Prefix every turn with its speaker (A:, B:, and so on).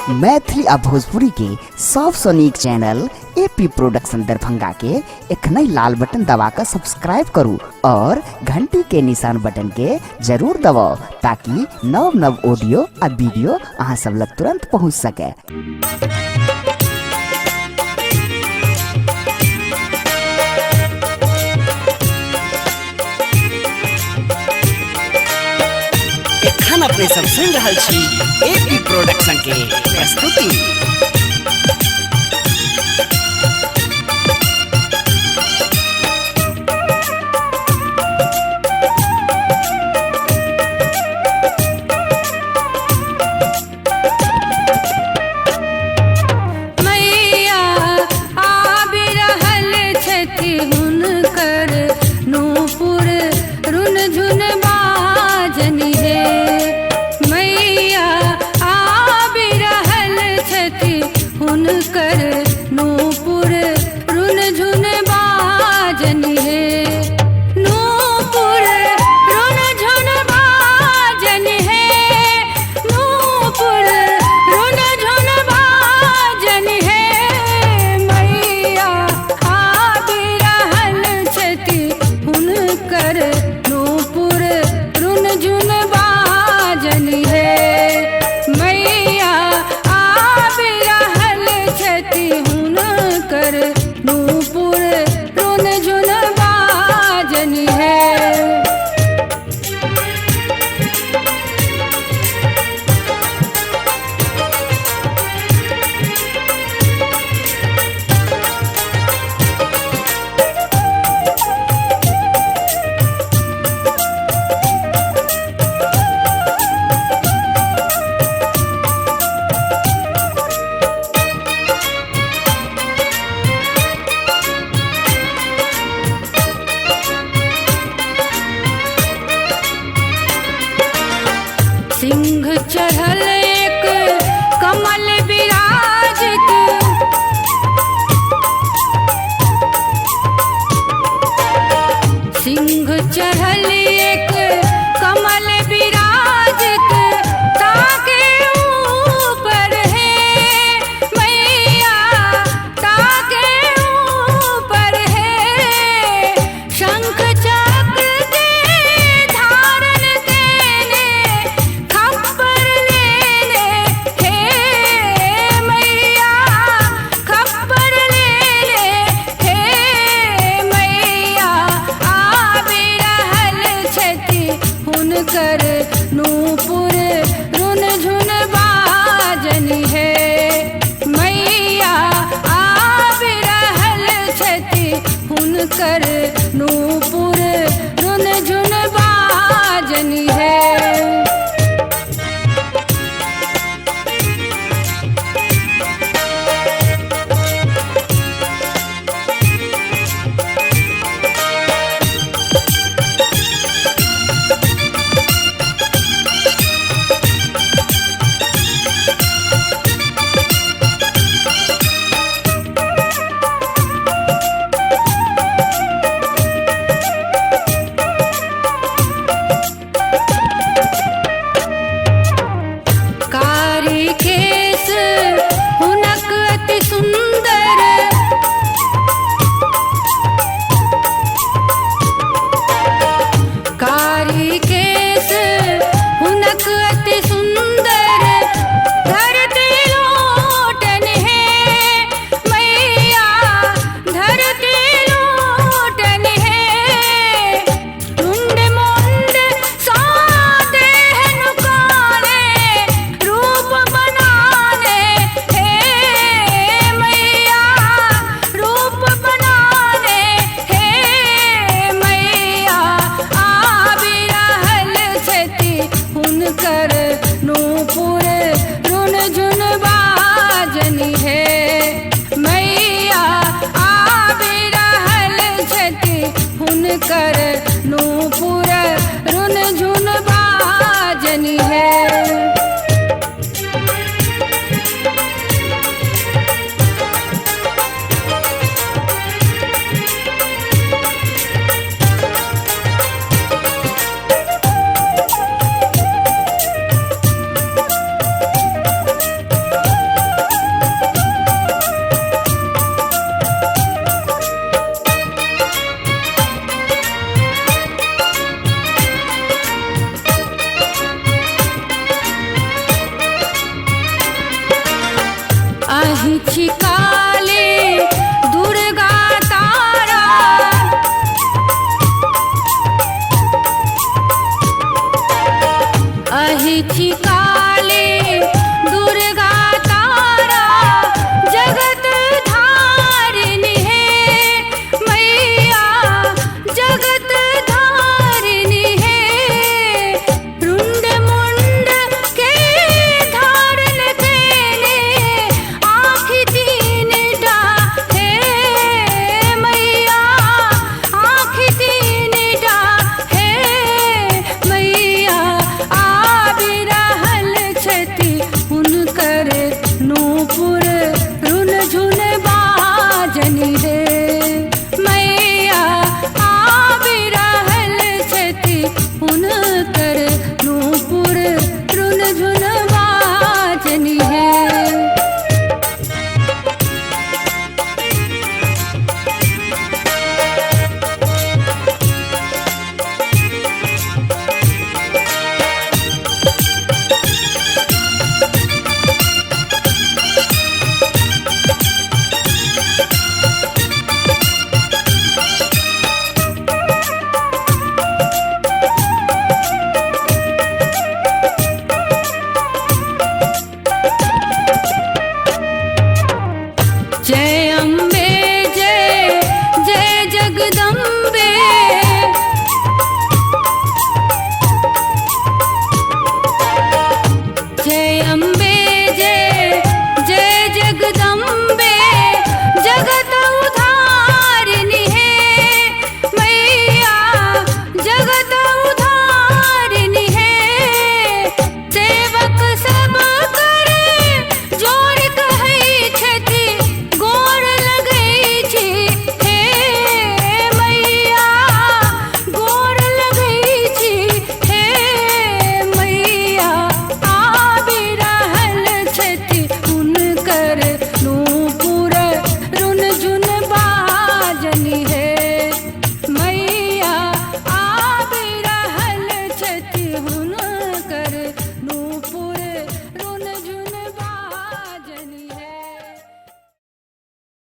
A: मैथिली आ भोजपुरी के सबसे नीक चैनल एपी प्रोडक्शन दरभंगा के एखने लाल बटन दबाकर सब्सक्राइब करू और घंटी के निशान बटन के जरूर दबाओ ताकि नव नव ऑडियो आ वीडियो अहाँ सब लग तुरंत पहुंच सके।
B: अपने सब सुन रहा छी एपी प्रोडक्शन के प्रस्तुति।
C: सिंह चढ़ल एक कमल विराजित, सिंह चढ़ल एक कमल विराजित, ताके ऊपर है मैया ताके ऊपर है, शंख चक्र के धारण देने खप्पर लेने हे मैया खप्पर लेने हे मैया आबि रहल छथि हुनकर नूपुर रुन झुन बाजनि हे मैया आबि रहल छथि हुनकर नूपुर रुन झुन बाजनि हे। छिका